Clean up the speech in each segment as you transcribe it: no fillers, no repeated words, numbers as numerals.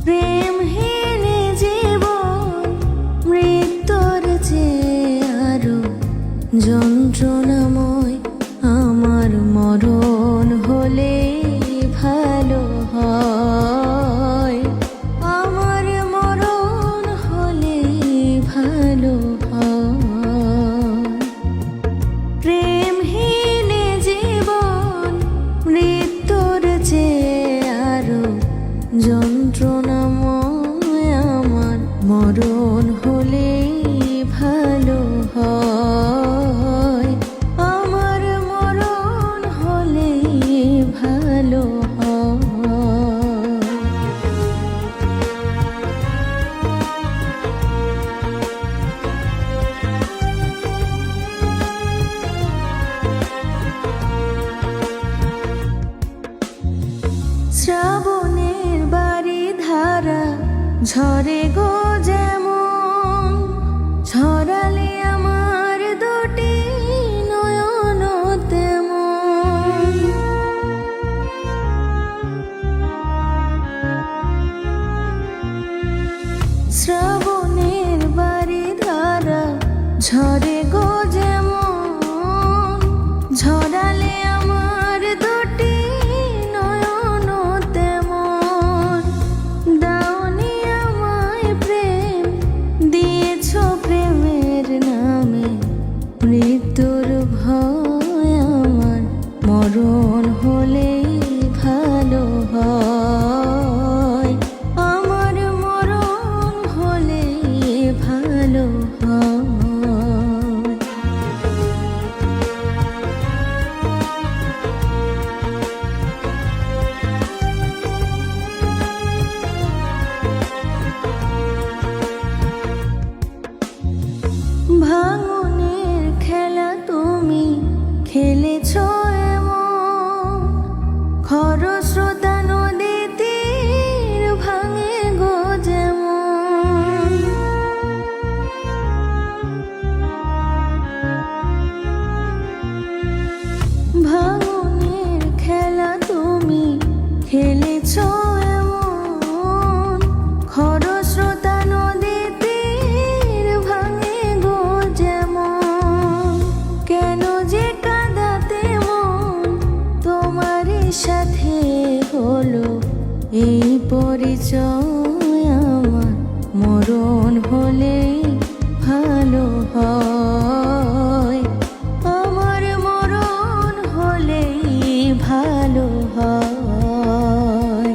প্রেমহীন জীবন মৃত্যুর চেয়ে আরো যন্ত্রণাময়। আমার মরণ হলে ভালো হয়, আমার মরণ হলে ভালো হয়। প্রেমহীন জীবন মৃত্যুর চেয়ে আরো যন্ত্রণাময়। আমার মরণ হলে ভালো হয়, আমার মরণ হলে ভালো হয়। শ্রাবণের বাড়ি ধারা ঝরে গো যেমন, ঝরালে আমার দুটি নয়ন তেমন। শ্রাবণের বাড়ি ধারা ঝরে গো যেমন, ঝরালে আমার দুটি নয়ন তেমন। দাওনি আমায় প্রেম, দিয়েছ প্রেমের নামে মৃত্যুর ভয়। আমার মরণ হলেই ভালো হয়, আমার মরণ হলেই ভালো হয়। ভাঙনের খেলা তুমি খেলেছ এমন, খরস্রোতা নদী তীর ভাঙে গো যেমন। ভাঙনের খেলা তুমি খেলেছ এমন, খরস্রোতা নদী তীর ভাঙে গো যেমন। কেন যে কাঁদাতে মন তোমারই সাথে হলো এই পরিচয়। আমার মরণ হলেই ভালো হয়, আমার মরণ হলেই ভালো হয়।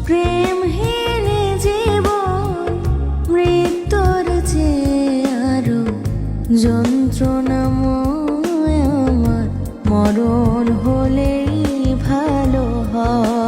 প্রেমহীন জীবন মৃত্যুর চেয়ে আরো যন্ত্রণাময়। আমার মরণ হলেই ভালো হয়।